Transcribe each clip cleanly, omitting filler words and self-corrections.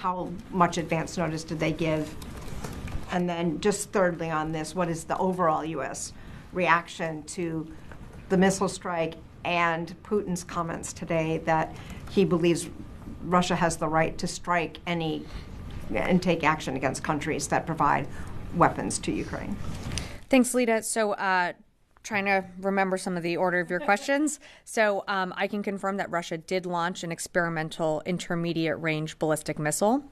How much advance notice did they give? And then just thirdly on this, what is the overall U.S. reaction to the missile strike and Putin's comments today that he believes Russia has the right to strike any and take action against countries that provide weapons to Ukraine? Thanks, Lita. So trying to remember some of the order of your questions. So I can confirm that Russia did launch an experimental intermediate range ballistic missile.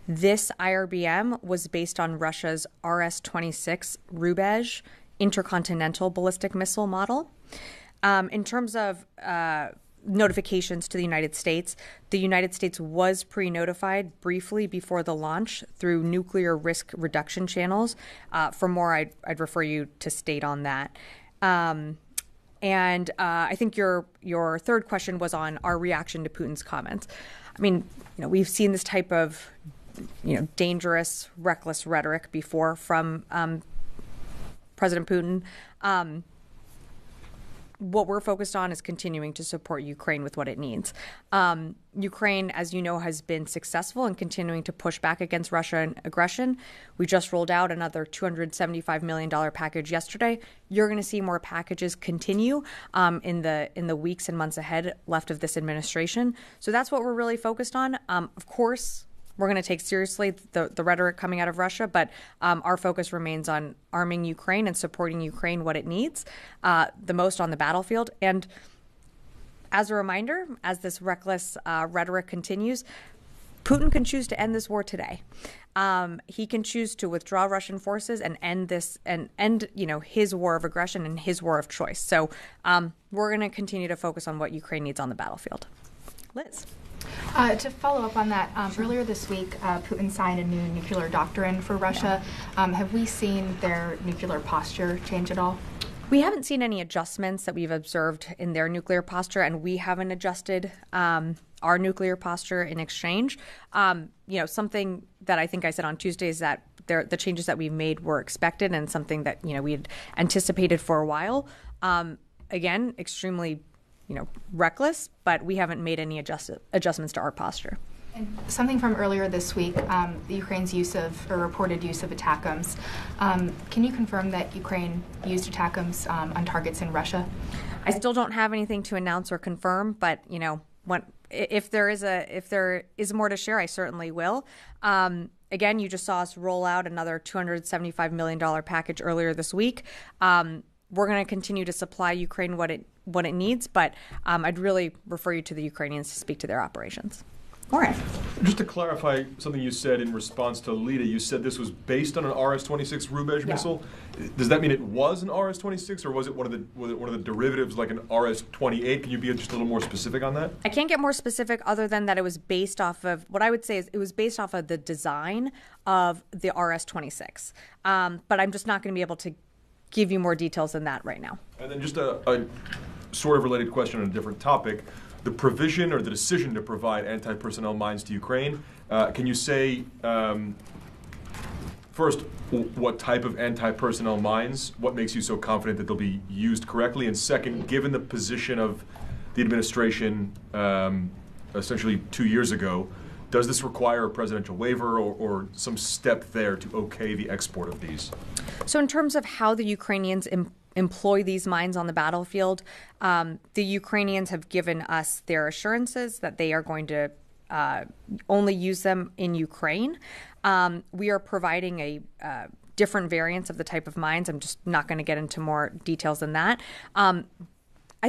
This IRBM was based on Russia's RS-26 Rubezh intercontinental ballistic missile model. In terms of notifications to the United States was pre-notified briefly before the launch through nuclear risk reduction channels. For more, I'd refer you to state on that. And I think your third question was on our reaction to Putin's comments. I mean, we've seen this type of, dangerous, reckless rhetoric before from President Putin. What we're focused on is continuing to support Ukraine with what it needs. Ukraine, as you know, has been successful in continuing to push back against Russian aggression. We just rolled out another $275 million package yesterday. You're going to see more packages continue in the weeks and months ahead left of this administration. So that's what we're really focused on. Of course, we're going to take seriously the rhetoric coming out of Russia, but our focus remains on arming Ukraine and supporting Ukraine what it needs the most on the battlefield. And as a reminder, as this reckless rhetoric continues, Putin can choose to end this war today. He can choose to withdraw Russian forces and end this and end, his war of aggression and his war of choice. So we're going to continue to focus on what Ukraine needs on the battlefield. Liz. To follow up on that, earlier this week, Putin signed a new nuclear doctrine for Russia. Have we seen their nuclear posture change at all? We haven't seen any adjustments that we've observed in their nuclear posture, and we haven't adjusted our nuclear posture in exchange. Something that I think I said on Tuesday is that the changes that we've made were expected and something that we had anticipated for a while. Again, extremely reckless, but we haven't made any adjustments to our posture. And something from earlier this week, the Ukraine's reported use of ATACMS. Can you confirm that Ukraine used ATACMS on targets in Russia? I still don't have anything to announce or confirm, but if there is more to share, I certainly will. Again, you just saw us roll out another $275 million package earlier this week. We're going to continue to supply Ukraine what it needs, but I'd really refer you to the Ukrainians to speak to their operations. Warren. Just to clarify something you said in response to Lita, you said this was based on an RS-26 Rubezh missile. Does that mean it was an RS-26, or was it one of the derivatives like an RS-28? Can you be just a little more specific on that? I can't get more specific other than that it was based off of what I would say is it was based off of the design of the RS-26. But I'm just not going to be able to give you more details than that right now. And then just a sort of related question on a different topic. The provision or the decision to provide anti-personnel mines to Ukraine, can you say, first, what type of anti-personnel mines, what makes you so confident that they'll be used correctly? And second, given the position of the administration essentially 2 years ago, does this require a presidential waiver or some step there to okay the export of these? So in terms of how the Ukrainians employ these mines on the battlefield, the Ukrainians have given us their assurances that they are going to only use them in Ukraine. We are providing a different variants of the type of mines. I'm just not going to get into more details than that. I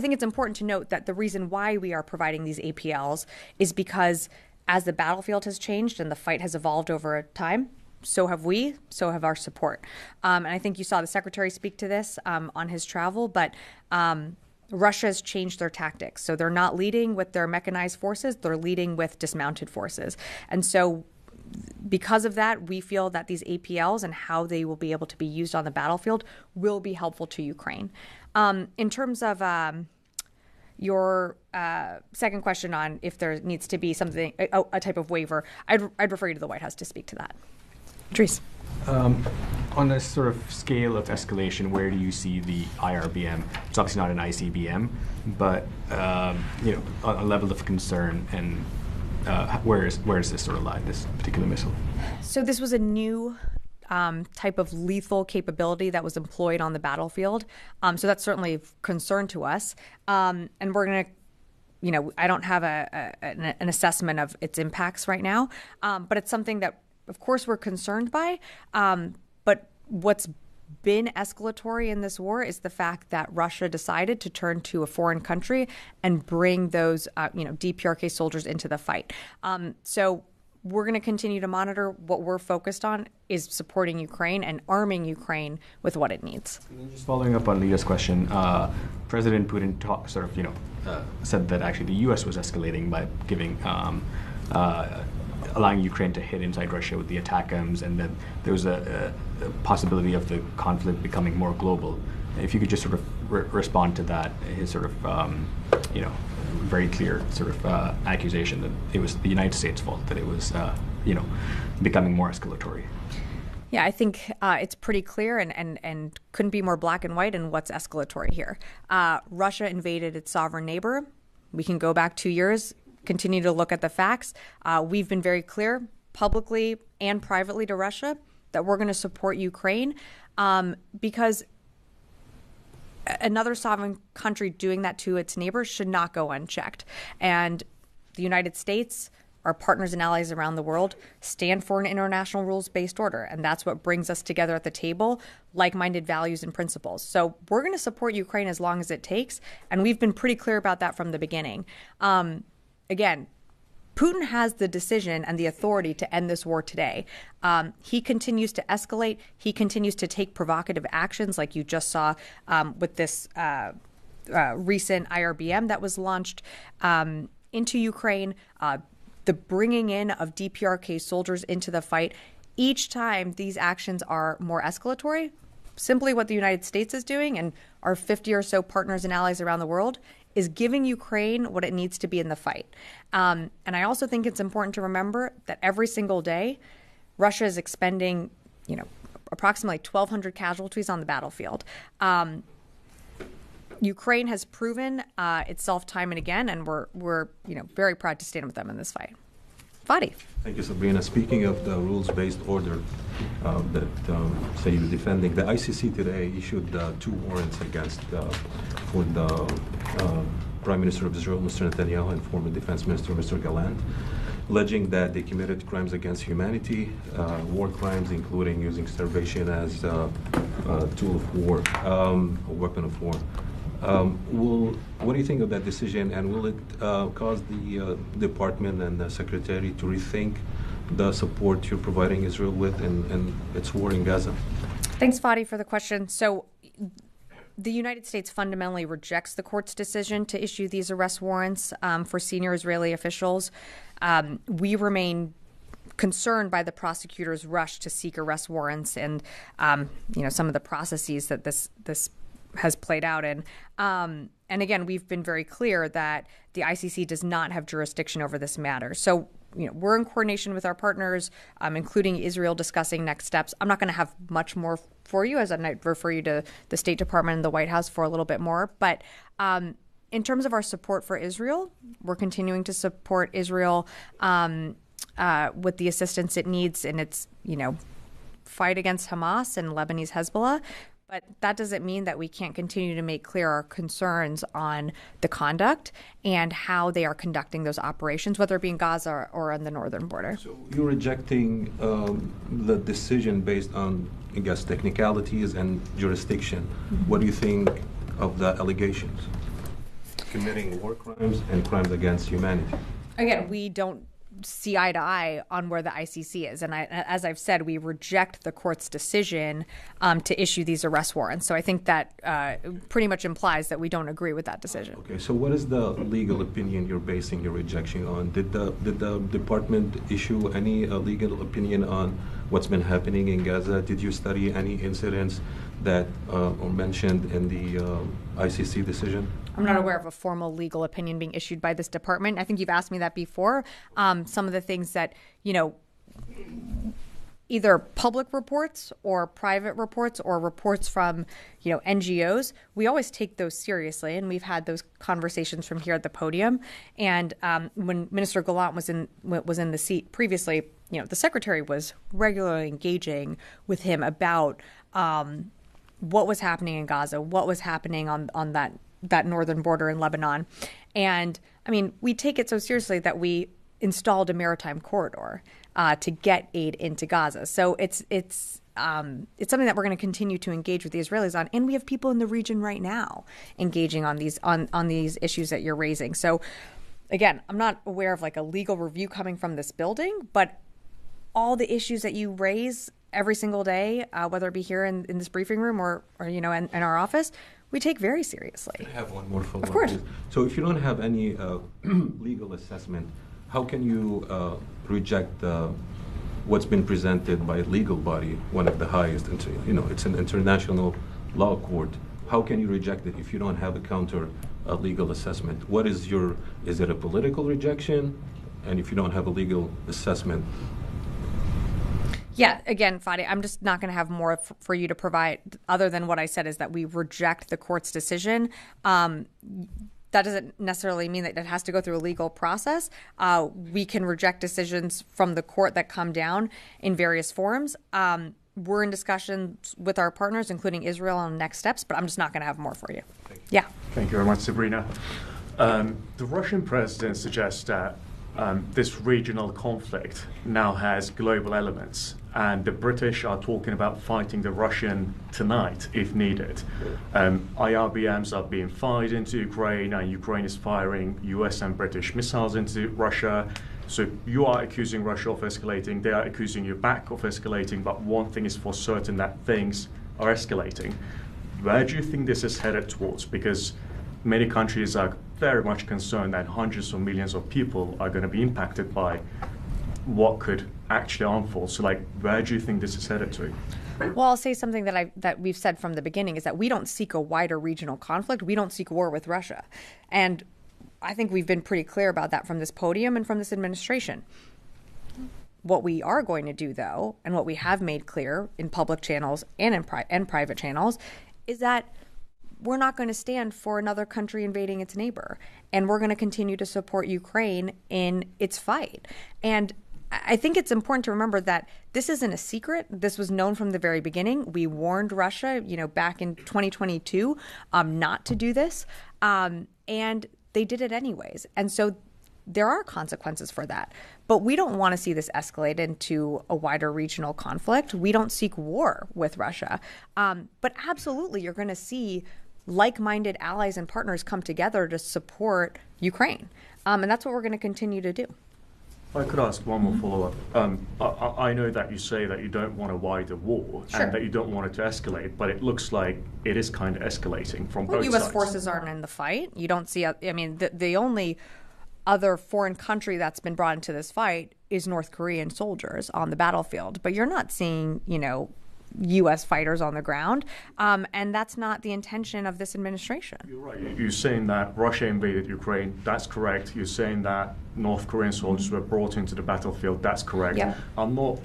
think it's important to note that the reason why we are providing these APLs is because as the battlefield has changed and the fight has evolved over time, so have we, so have our support. And I think you saw the secretary speak to this on his travel, but Russia has changed their tactics. So they're not leading with their mechanized forces, they're leading with dismounted forces. And so because of that, we feel that these APLs and how they will be able to be used on the battlefield will be helpful to Ukraine. In terms of your second question on if there needs to be something, a type of waiver, I'd refer you to the White House to speak to that. Patrice. On a sort of scale of escalation, where do you see the IRBM? It's obviously not an ICBM, but a level of concern and where does this sort of lie, this particular missile? So this was a new type of lethal capability that was employed on the battlefield. So that's certainly of concern to us. And we're going to, I don't have an assessment of its impacts right now, but it's something that, of course, we're concerned by. But what's been escalatory in this war is the fact that Russia decided to turn to a foreign country and bring those, DPRK soldiers into the fight. So we're going to continue to monitor. What we're focused on is supporting Ukraine and arming Ukraine with what it needs. Just following up on Leah's question, President Putin said that actually the U.S. was escalating by giving, allowing Ukraine to hit inside Russia with the ATACMS, and that there was a possibility of the conflict becoming more global. If you could just sort of respond to that, his sort of, very clear sort of accusation that it was the United States' fault, that it was, becoming more escalatory. Yeah, I think it's pretty clear and couldn't be more black and white in what's escalatory here. Russia invaded its sovereign neighbor. We can go back 2 years, continue to look at the facts. We've been very clear publicly and privately to Russia that we're going to support Ukraine because another sovereign country doing that to its neighbors should not go unchecked. And the United States, our partners and allies around the world, stand for an international rules-based order. And that's what brings us together at the table, like-minded values and principles. So we're going to support Ukraine as long as it takes. And we've been pretty clear about that from the beginning. Again, Putin has the decision and the authority to end this war today. He continues to escalate. He continues to take provocative actions like you just saw with this recent IRBM that was launched into Ukraine, the bringing in of DPRK soldiers into the fight. Each time these actions are more escalatory, simply what the United States is doing and our 50 or so partners and allies around the world is giving Ukraine what it needs to be in the fight. And I also think it's important to remember that every single day, Russia is expending, approximately 1,200 casualties on the battlefield. Ukraine has proven itself time and again, and we're very proud to stand with them in this fight. Fadi. Thank you, Sabrina. Speaking of the rules-based order that say you're defending, the ICC today issued 2 warrants against for the Prime Minister of Israel, Mr. Netanyahu, and former Defense Minister, Mr. Gallant, alleging that they committed crimes against humanity, war crimes, including using starvation as a tool of war, a weapon of war. What do you think of that decision, and will it cause the department and the secretary to rethink the support you're providing Israel with in its war in Gaza? Thanks, Fadi, for the question. So the United States fundamentally rejects the court's decision to issue these arrest warrants for senior Israeli officials. We remain concerned by the prosecutor's rush to seek arrest warrants and, some of the processes that this has played out in. And again, we've been very clear that the ICC does not have jurisdiction over this matter. So, we're in coordination with our partners, including Israel, discussing next steps. I'm not going to have much more for you, as I might refer you to the State Department and the White House for a little bit more. But in terms of our support for Israel, we're continuing to support Israel with the assistance it needs in its, fight against Hamas and Lebanese Hezbollah. But that doesn't mean that we can't continue to make clear our concerns on the conduct and how they are conducting those operations, whether it be in Gaza or on the northern border. So you're rejecting the decision based on, I guess, technicalities and jurisdiction. Mm-hmm. What do you think of the allegations? Committing war crimes and crimes against humanity. Again, we don't see eye to eye on where the ICC is. And as I've said, we reject the court's decision to issue these arrest warrants. So I think that pretty much implies that we don't agree with that decision. Okay, so what is the legal opinion you're basing your rejection on? Did the department issue any legal opinion on what's been happening in Gaza? Did you study any incidents that are mentioned in the ICC decision? I'm not aware of a formal legal opinion being issued by this department. I think you've asked me that before. Some of the things that, either public reports or private reports or reports from, NGOs, we always take those seriously. And we've had those conversations from here at the podium. And when Minister Gallant was in the seat previously, the secretary was regularly engaging with him about what was happening in Gaza, what was happening on that northern border in Lebanon. And I mean, we take it so seriously that we installed a maritime corridor to get aid into Gaza. So it's something that we're going to continue to engage with the Israelis on, and we have people in the region right now engaging on these issues that you're raising. So again, I'm not aware of like a legal review coming from this building, but all the issues that you raise every single day, whether it be here in this briefing room or in our office, we take very seriously. I have one more follow-up. Of course. So if you don't have any legal assessment, how can you reject what's been presented by a legal body, one of the highest, it's an international law court. How can you reject it if you don't have a counter legal assessment? Is it a political rejection? And if you don't have a legal assessment? Yeah, again, Fadi, I'm just not going to have more for you to provide other than what I said is that we reject the court's decision. That doesn't necessarily mean that it has to go through a legal process. We can reject decisions from the court that come down in various forms. We're in discussions with our partners, including Israel, on next steps, but I'm just not going to have more for you. Yeah. Thank you very much, Sabrina. The Russian president suggests that this regional conflict now has global elements, and the British are talking about fighting the Russian tonight if needed. IRBMs are being fired into Ukraine, and Ukraine is firing US and British missiles into Russia. So you are accusing Russia of escalating, they are accusing you back of escalating, but one thing is for certain, that things are escalating. Where do you think this is headed towards? Because many countries are very much concerned that hundreds of millions of people are going to be impacted by what could actually unfold. So, where do you think this is headed to? Well, I'll say something that we've said from the beginning is that we don't seek a wider regional conflict. We don't seek war with Russia. And I think we've been pretty clear about that from this podium and from this administration. What we are going to do, though, and what we have made clear in public channels and in private channels, is that we're not going to stand for another country invading its neighbor. And we're going to continue to support Ukraine in its fight. And I think it's important to remember that this isn't a secret. This was known from the very beginning. We warned Russia, back in 2022, not to do this. And they did it anyways. And so there are consequences for that. But we don't want to see this escalate into a wider regional conflict. We don't seek war with Russia. But absolutely, you're going to see like-minded allies and partners come together to support Ukraine. And that's what we're going to continue to do. I could ask one more follow-up. I know that you say that you don't want a wider war Sure. and that you don't want it to escalate, but it looks like it is kind of escalating from both U.S. sides. forces aren't in the fight. You don't see, the only other foreign country that's been brought into this fight is North Korean soldiers on the battlefield. But you're not seeing, U.S. fighters on the ground. And that's not the intention of this administration. You're right. You're saying that Russia invaded Ukraine. That's correct. You're saying that North Korean soldiers were brought into the battlefield. That's correct. Yeah. I'm not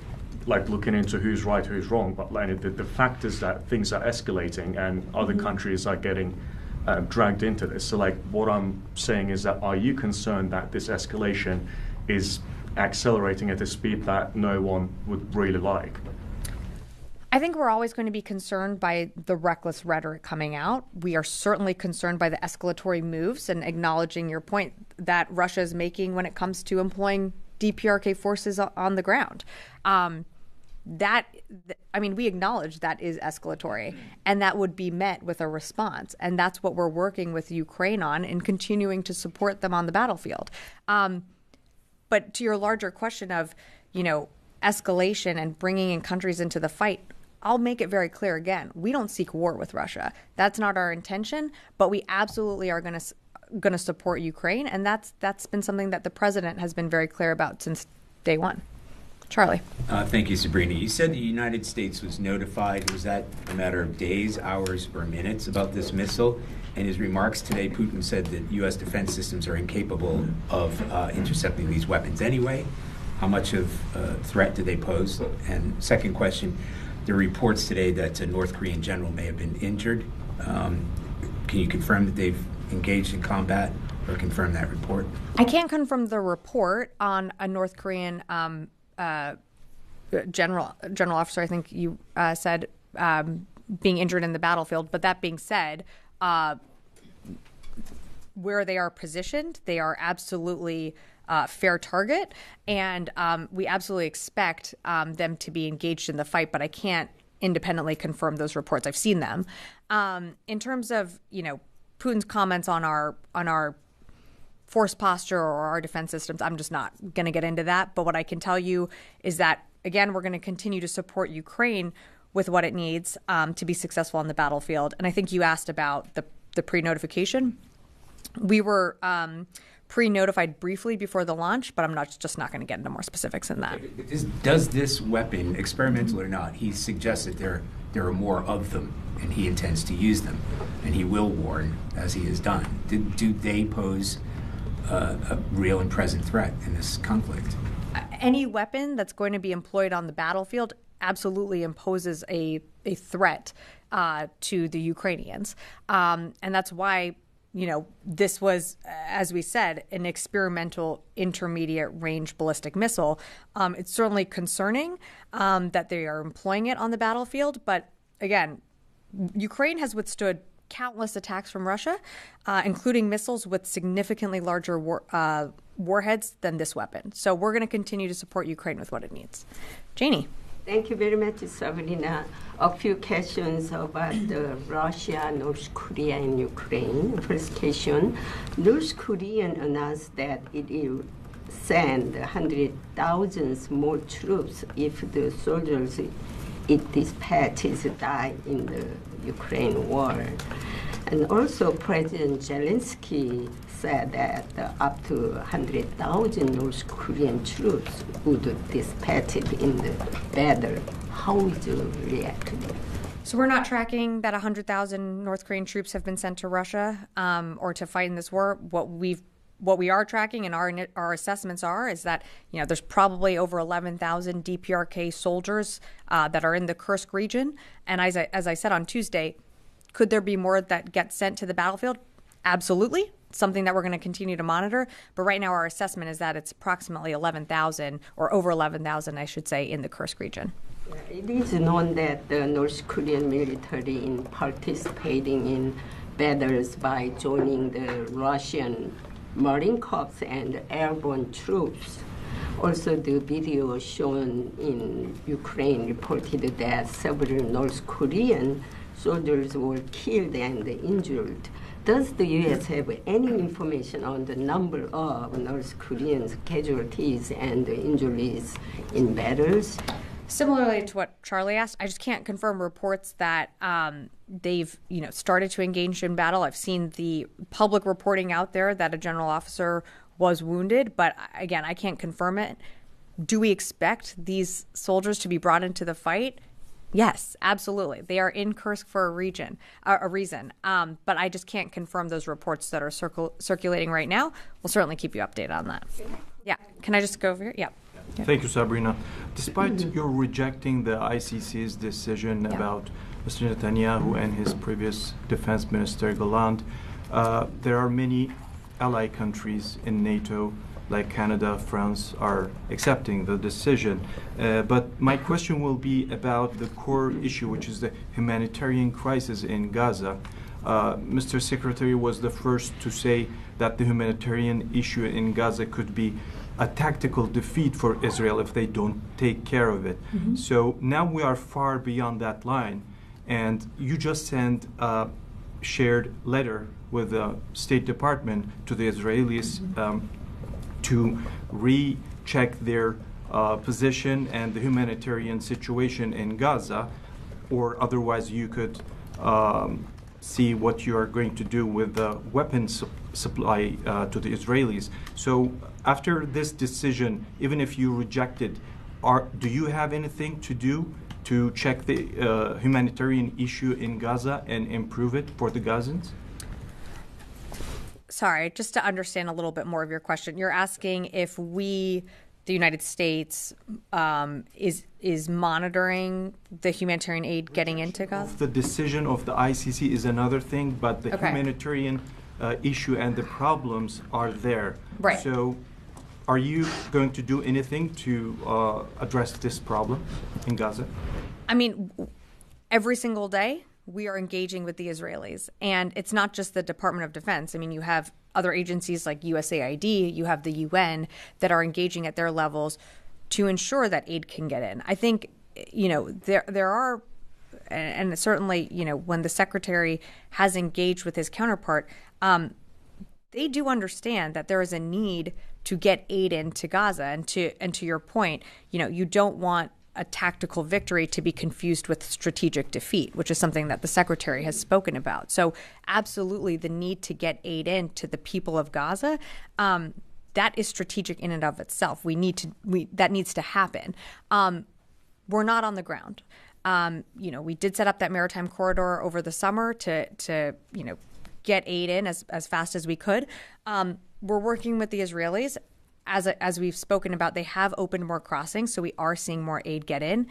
looking into who's right, who's wrong, but the fact is that things are escalating and other countries are getting dragged into this. So what I'm saying is that, are you concerned that this escalation is accelerating at a speed that no one would really like? I think we're always going to be concerned by the reckless rhetoric coming out. We are certainly concerned by the escalatory moves and acknowledging your point that Russia is making when it comes to employing DPRK forces on the ground. We acknowledge that is escalatory, and that would be met with a response. And that's what we're working with Ukraine on and continuing to support them on the battlefield. But to your larger question of, escalation and bringing in countries into the fight, I'll make it very clear again. We don't seek war with Russia. That's not our intention, but we absolutely are going to support Ukraine, and that's been something that the president has been very clear about since day one. Charlie. Thank you, Sabrina. You said the United States was notified. Was that a matter of days, hours, or minutes about this missile? In his remarks today, Putin said that U.S. defense systems are incapable of intercepting these weapons anyway. How much of a threat do they pose? And second question, there are reports today that a North Korean general may have been injured. Can you confirm that they've engaged in combat or confirm that report? I can't confirm the report on a North Korean general officer, I think you said, being injured in the battlefield. But that being said, where they are positioned, they are absolutely fair target, and we absolutely expect them to be engaged in the fight, but I can't independently confirm those reports. I've seen them. In terms of, Putin's comments on our force posture or our defense systems, I'm just not going to get into that. But what I can tell you is that, again, we're going to continue to support Ukraine with what it needs to be successful on the battlefield. And I think you asked about the pre-notification. We were pre-notified briefly before the launch, but I'm just not going to get into more specifics than that. Does this weapon, experimental or not, he suggests that there are more of them, and he intends to use them, and he will warn, as he has done. Do they pose a real and present threat in this conflict? Any weapon that's going to be employed on the battlefield absolutely imposes a threat to the Ukrainians, and that's why this was, as we said, an experimental intermediate range ballistic missile. It's certainly concerning that they are employing it on the battlefield. But again, Ukraine has withstood countless attacks from Russia, including missiles with significantly larger warheads than this weapon. So we're going to continue to support Ukraine with what it needs. Janie. Thank you very much, Sabrina. A few questions about Russia, North Korea, and Ukraine. First question, North Korea announced that it will send 100,000 more troops if the soldiers it dispatches die in the Ukraine war. And also President Zelensky said that up to 100,000 North Korean troops would dispatch it in the battle. How would you react to that? So we're not tracking that 100,000 North Korean troops have been sent to Russia or to fight in this war. What we are tracking and our assessments is that there's probably over 11,000 DPRK soldiers that are in the Kursk region. And as I said on Tuesday, could there be more that get sent to the battlefield? Absolutely. Something that we're going to continue to monitor. But right now our assessment is that it's approximately 11,000 or over 11,000, I should say, in the Kursk region. It is known that the North Korean military is participating in battles by joining the Russian Marine Corps and airborne troops. Also, the video shown in Ukraine reported that several North Korean soldiers were killed and injured. Does the U.S. have any information on the number of North Korean casualties and injuries in battles? Similarly to what Charlie asked, I just can't confirm reports that they've started to engage in battle. I've seen the public reporting out there that a general officer was wounded, but again, I can't confirm it. Do we expect these soldiers to be brought into the fight? Yes, absolutely. They are in Kursk for a reason. But I just can't confirm those reports that are circulating right now. We'll certainly keep you updated on that. Yeah. Can I just go over here? Yeah. Thank you, Sabrina. Despite your rejecting the ICC's decision about Mr. Netanyahu and his previous defense minister, Gallant, there are many ally countries in NATO, like Canada, France, are accepting the decision. But my question will be about the core issue, which is the humanitarian crisis in Gaza. Mr. Secretary was the first to say that the humanitarian issue in Gaza could be a tactical defeat for Israel if they don't take care of it. Mm-hmm. So now we are far beyond that line, and you just sent a shared letter with the State Department to the Israelis to recheck their position and the humanitarian situation in Gaza, or otherwise you could see what you are going to do with the weapons supply to the Israelis. So after this decision, even if you reject it, do you have anything to do to check the humanitarian issue in Gaza and improve it for the Gazans? Sorry, just to understand a little bit more of your question, you're asking if we the United States is monitoring the humanitarian aid getting into Gaza? The decision of the ICC is another thing, but the humanitarian issue and the problems are there. Right. So are you going to do anything to address this problem in Gaza? I mean, every single day we are engaging with the Israelis. And it's not just the Department of Defense. I mean, you have other agencies like USAID, you have the UN that are engaging at their levels to ensure that aid can get in. I think, there are, and certainly, when the secretary has engaged with his counterpart, they do understand that there is a need to get aid into Gaza. And to your point, you don't want a tactical victory to be confused with strategic defeat, which is something that the secretary has spoken about. So absolutely the need to get aid in to the people of Gaza, that is strategic in and of itself. That needs to happen. We're not on the ground. We did set up that maritime corridor over the summer to get aid in as fast as we could. We're working with the Israelis. As we've spoken about, they have opened more crossings, so we are seeing more aid get in.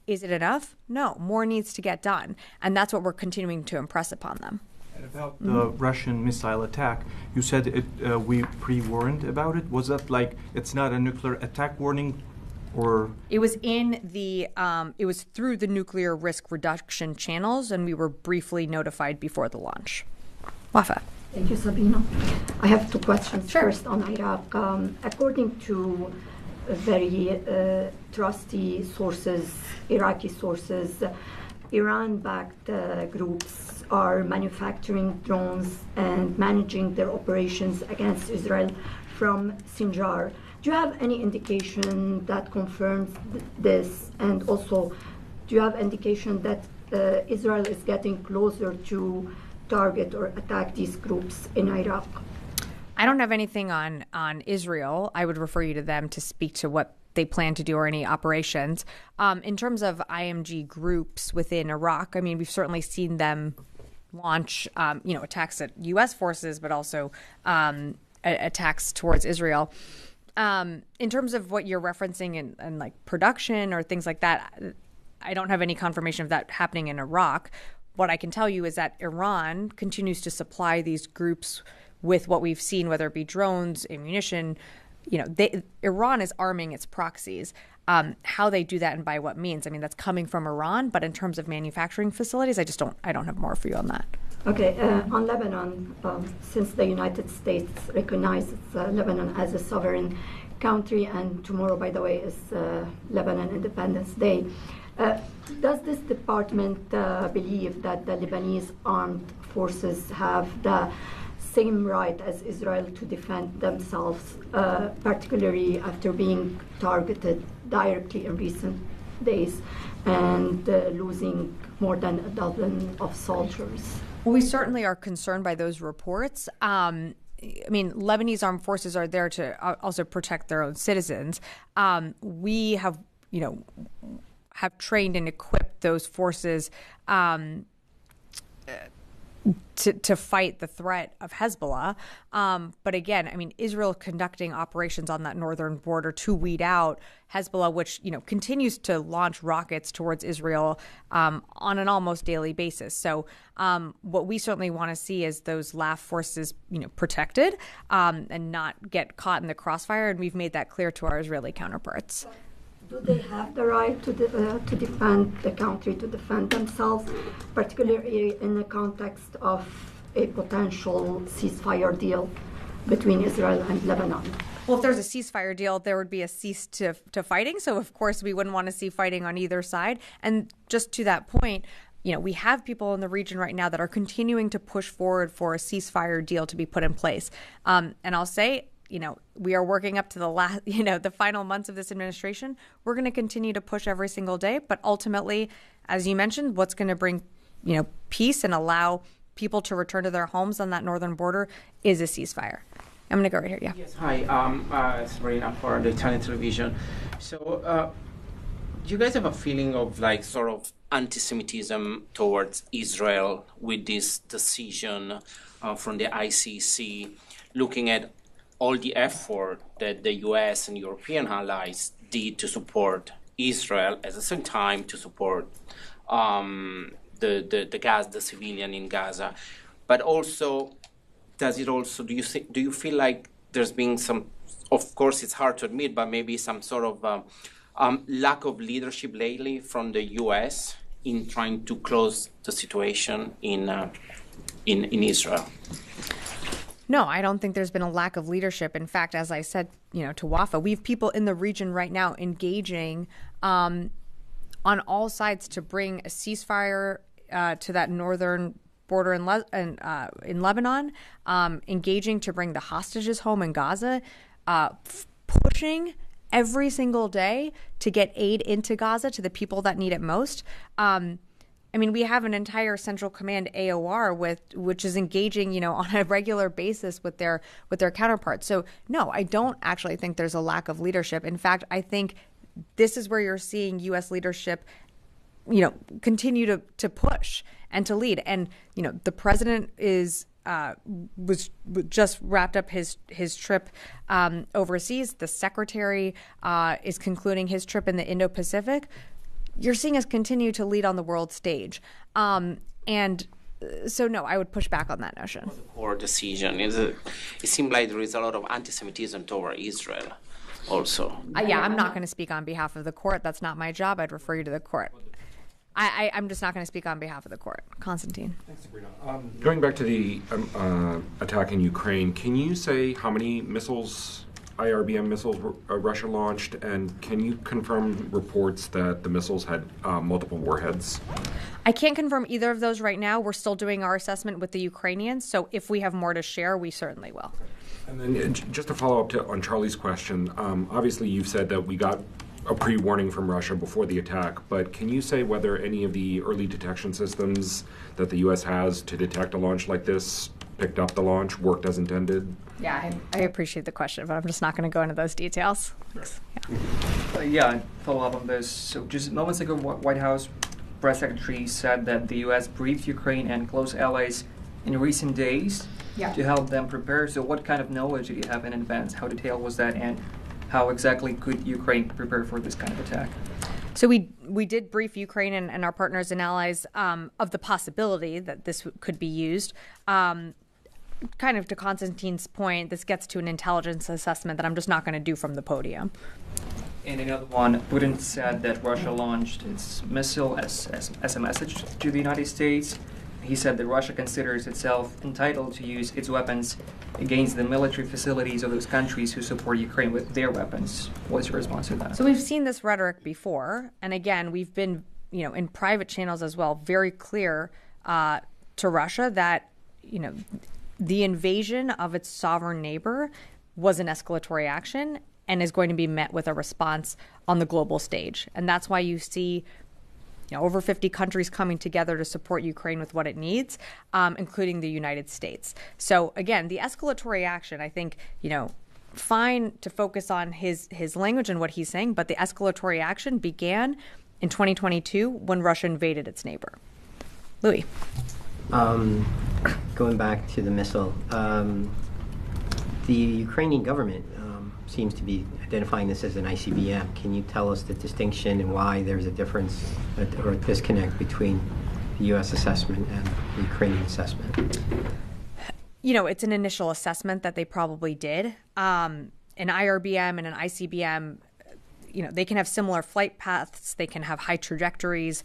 Is it enough? No, more needs to get done. And that's what we're continuing to impress upon them. And about the Russian missile attack, you said we pre-warned about it. Was that like it's not a nuclear attack warning? Or it was it was through the nuclear risk reduction channels, and we were briefly notified before the launch. Wafa. Thank you, Sabina. I have two questions. Sure. First on Iraq. According to very trusty sources, Iraqi sources, Iran-backed groups are manufacturing drones and managing their operations against Israel from Sinjar. Do you have any indication that confirms this? And also, do you have indication that Israel is getting closer to target or attack these groups in Iraq? I don't have anything on Israel. I would refer you to them to speak to what they plan to do or any operations. In terms of IMG groups within Iraq, I mean, we've certainly seen them launch, attacks at U.S. forces, but also attacks towards Israel. In terms of what you're referencing in like production or things like that, I don't have any confirmation of that happening in Iraq. What I can tell you is that Iran continues to supply these groups with what we've seen, whether it be drones, ammunition. Iran is arming its proxies. How they do that and by what means, I mean, that's coming from Iran. But in terms of manufacturing facilities, I don't have more for you on that. Okay, on Lebanon, since the United States recognizes Lebanon as a sovereign country, and tomorrow, by the way, is Lebanon Independence Day, does this department believe that the Lebanese armed forces have the same right as Israel to defend themselves, particularly after being targeted directly in recent days and losing more than a dozen of soldiers? Well, we certainly are concerned by those reports. I mean, Lebanese armed forces are there to also protect their own citizens. We have trained and equipped those forces to fight the threat of Hezbollah. But again, I mean, Israel conducting operations on that northern border to weed out Hezbollah, which, continues to launch rockets towards Israel on an almost daily basis. So what we certainly want to see is those LAF forces, protected and not get caught in the crossfire. And we've made that clear to our Israeli counterparts. Do they have the right to defend the country, to defend themselves, particularly in the context of a potential ceasefire deal between Israel and Lebanon? Well, if there's a ceasefire deal, there would be a cease to fighting. So, of course, we wouldn't want to see fighting on either side. And just to that point, we have people in the region right now that are continuing to push forward for a ceasefire deal to be put in place. And I'll say, we are working up to the last, the final months of this administration. We're going to continue to push every single day. But ultimately, as you mentioned, what's going to bring, peace and allow people to return to their homes on that northern border is a ceasefire. I'm going to go right here. Yeah. Yes. Hi. Sabrina for the Italian television. So, do you guys have a feeling of sort of anti-Semitism towards Israel with this decision from the ICC, looking at all the effort that the U.S. and European allies did to support Israel, at the same time to support the civilian in Gaza, but also, do you feel like there's been some, of course it's hard to admit, but maybe some sort of lack of leadership lately from the U.S. in trying to close the situation in Israel? No, I don't think there's been a lack of leadership. In fact, as I said, to Wafa, we have people in the region right now engaging on all sides to bring a ceasefire to that northern border in Lebanon, engaging to bring the hostages home in Gaza, pushing every single day to get aid into Gaza to the people that need it most. We have an entire Central Command AOR which is engaging, on a regular basis with their counterparts. So no, I don't actually think there's a lack of leadership. In fact, I think this is where you're seeing U.S. leadership, continue to push and to lead. And the president was just wrapped up his trip overseas. The secretary is concluding his trip in the Indo-Pacific. You're seeing us continue to lead on the world stage. And so, no, I would push back on that notion. Poor decision. It seemed like there is a lot of anti-Semitism toward Israel also. I'm not going to speak on behalf of the court. That's not my job. I'd refer you to the court. I'm just not going to speak on behalf of the court. Constantine. Thanks, Sabrina. Going back to the attack in Ukraine, can you say how many missiles, IRBM missiles, Russia launched, and can you confirm reports that the missiles had multiple warheads? I can't confirm either of those right now. We're still doing our assessment with the Ukrainians, so if we have more to share, we certainly will. And then just to follow up on Charlie's question, obviously you've said that we got a pre-warning from Russia before the attack, but can you say whether any of the early detection systems that the U.S. has to detect a launch like this picked up the launch, worked as intended? Yeah, I appreciate the question, but I'm just not going to go into those details. Follow up on this. So just moments ago, White House press secretary said that the U.S. briefed Ukraine and close allies in recent days to help them prepare. So what kind of knowledge did you have in advance? How detailed was that, and how exactly could Ukraine prepare for this kind of attack? So we did brief Ukraine and our partners and allies of the possibility that this could be used. Kind of to Constantine's point, this gets to an intelligence assessment that I'm just not going to do from the podium. And another one, Putin said that Russia launched its missile as a message to the United States. He said that Russia considers itself entitled to use its weapons against the military facilities of those countries who support Ukraine with their weapons. What's your response to that? So we've seen this rhetoric before. And again, we've been, in private channels as well, very clear to Russia that, the invasion of its sovereign neighbor was an escalatory action and is going to be met with a response on the global stage. And that's why you see over 50 countries coming together to support Ukraine with what it needs, including the United States. So again, the escalatory action, I think, fine to focus on his language and what he's saying, but the escalatory action began in 2022 when Russia invaded its neighbor. Louis. Going back to the missile, the Ukrainian government seems to be identifying this as an ICBM. Can you tell us the distinction and why there's a difference or a disconnect between the U.S. assessment and the Ukrainian assessment? It's an initial assessment that they probably did. An IRBM and an ICBM, they can have similar flight paths, they can have high trajectories,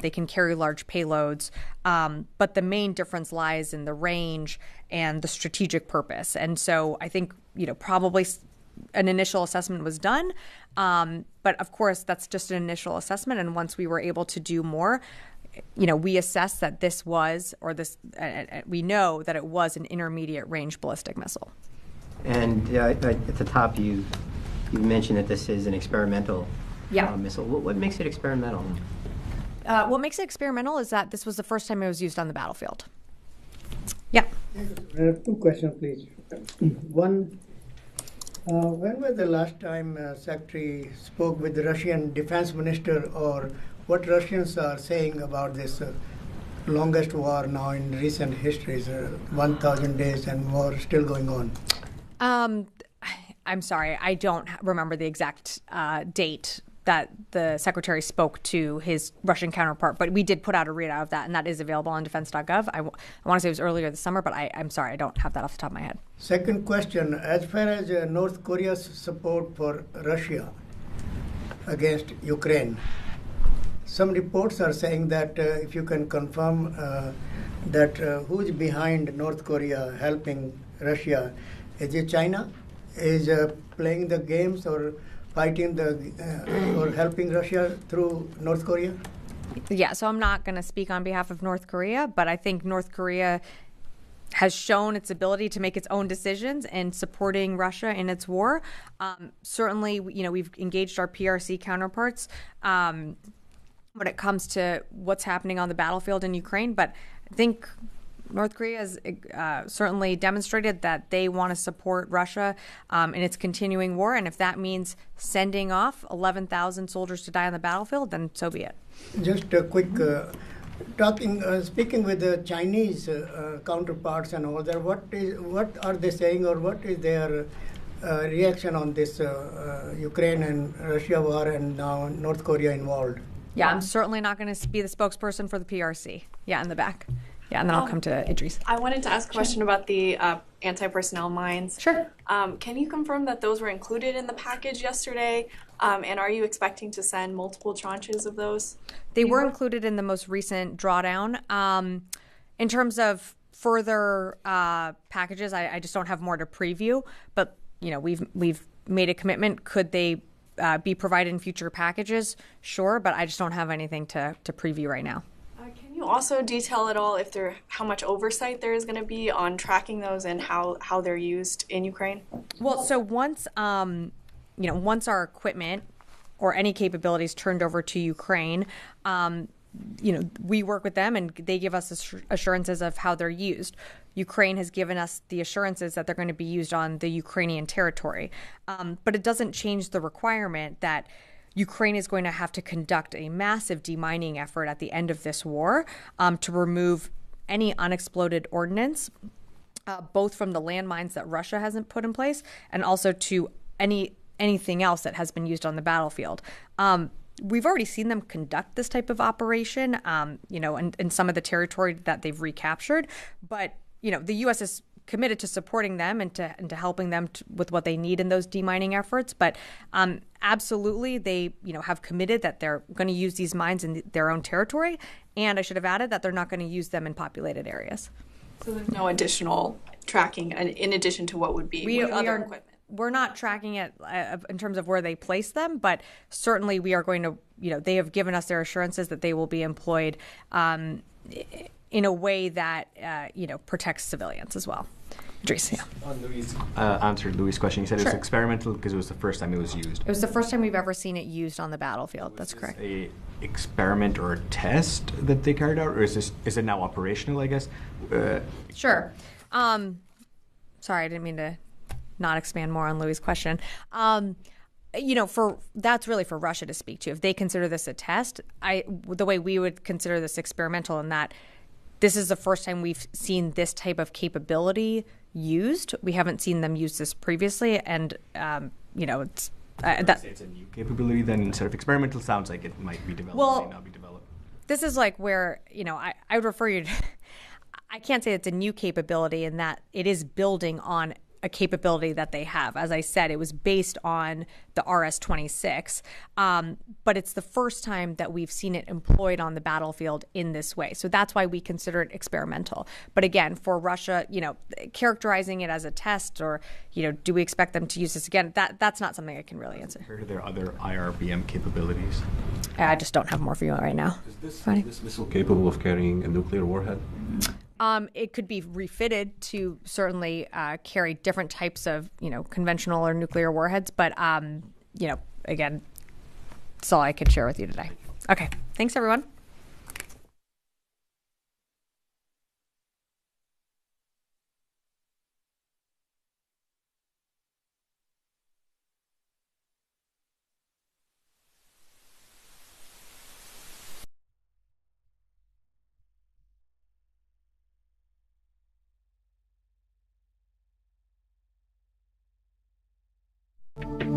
they can carry large payloads, but the main difference lies in the range and the strategic purpose. And so I think, probably an initial assessment was done, but of course that's just an initial assessment. And once we were able to do more, we assessed that this was, we know that it was an intermediate range ballistic missile. And at the top, you mentioned that this is an experimental missile. What makes it experimental? What makes it experimental is that this was the first time it was used on the battlefield. Yeah. I have two questions, please. One, when was the last time Secretary spoke with the Russian defense minister, or what Russians are saying about this longest war now in recent history, 1,000 days and war still going on? I'm sorry, I don't remember the exact date that the secretary spoke to his Russian counterpart, but we did put out a readout of that, and that is available on defense.gov. I want to say it was earlier this summer, but I'm sorry, I don't have that off the top of my head. Second question, as far as North Korea's support for Russia against Ukraine, some reports are saying that if you can confirm that who's behind North Korea helping Russia, is it China? Is playing the games or fighting or helping Russia through North Korea? Yeah, so I'm not going to speak on behalf of North Korea, but I think North Korea has shown its ability to make its own decisions in supporting Russia in its war. Certainly, we've engaged our PRC counterparts when it comes to what's happening on the battlefield in Ukraine, but I think North Korea has certainly demonstrated that they want to support Russia in its continuing war, and if that means sending off 11,000 soldiers to die on the battlefield, then so be it. Just a quick speaking with the Chinese counterparts and all that. What are they saying, or what is their reaction on this Ukraine and Russia war, and now North Korea involved? Yeah, I'm certainly not going to be the spokesperson for the PRC. Yeah, in the back. Yeah, and then I'll come to Idris. I wanted to ask a question about the anti-personnel mines. Sure. Can you confirm that those were included in the package yesterday? And are you expecting to send multiple tranches of those? They were included in the most recent drawdown. In terms of further packages, I just don't have more to preview. But we've made a commitment. Could they be provided in future packages? Sure, but I just don't have anything to preview right now. Can you also detail at all how much oversight there is going to be on tracking those and how they're used in Ukraine? Well, so once our equipment or any capabilities turned over to Ukraine, we work with them and they give us assurances of how they're used. Ukraine has given us the assurances that they're going to be used on the Ukrainian territory. But it doesn't change the requirement that Ukraine is going to have to conduct a massive demining effort at the end of this war to remove any unexploded ordnance, both from the landmines that Russia hasn't put in place and also to anything else that has been used on the battlefield. We've already seen them conduct this type of operation, in some of the territory that they've recaptured. But, the U.S. is committed to supporting them and to helping them with what they need in those demining efforts. But absolutely, they have committed that they're going to use these mines in their own territory. And I should have added that they're not going to use them in populated areas. So there's no additional tracking in addition to what would be other equipment? We're not tracking it in terms of where they place them, but certainly we are going to, they have given us their assurances that they will be employed in a way that, protects civilians as well. Idris, yeah. Answered Louis' question. He said it was Sure. experimental because it was the first time it was used. It was the first time we've ever seen it used on the battlefield. That's correct. A experiment or a test that they carried out, or is it now operational, I guess? Sure. Sorry, I didn't mean to not expand more on Louis' question. That's really for Russia to speak to. If they consider this a test, the way we would consider this experimental, in that this is the first time we've seen this type of capability used. We haven't seen them use this previously, and it's It's a new capability. Then instead of experimental, sounds like it might be developed, Well, may not be developed. This is like where I would refer you to. I can't say it's a new capability in that it is building on a capability that they have. As I said, it was based on the RS-26, but it's the first time that we've seen it employed on the battlefield in this way. So that's why we consider it experimental. But again, for Russia, characterizing it as a test, or do we expect them to use this again? That's not something I can really answer. Are there other IRBM capabilities? I just don't have more for you right now. Is this missile capable of carrying a nuclear warhead? It could be refitted to certainly carry different types of, conventional or nuclear warheads. But, again, that's all I could share with you today. Okay. Thanks, everyone. you.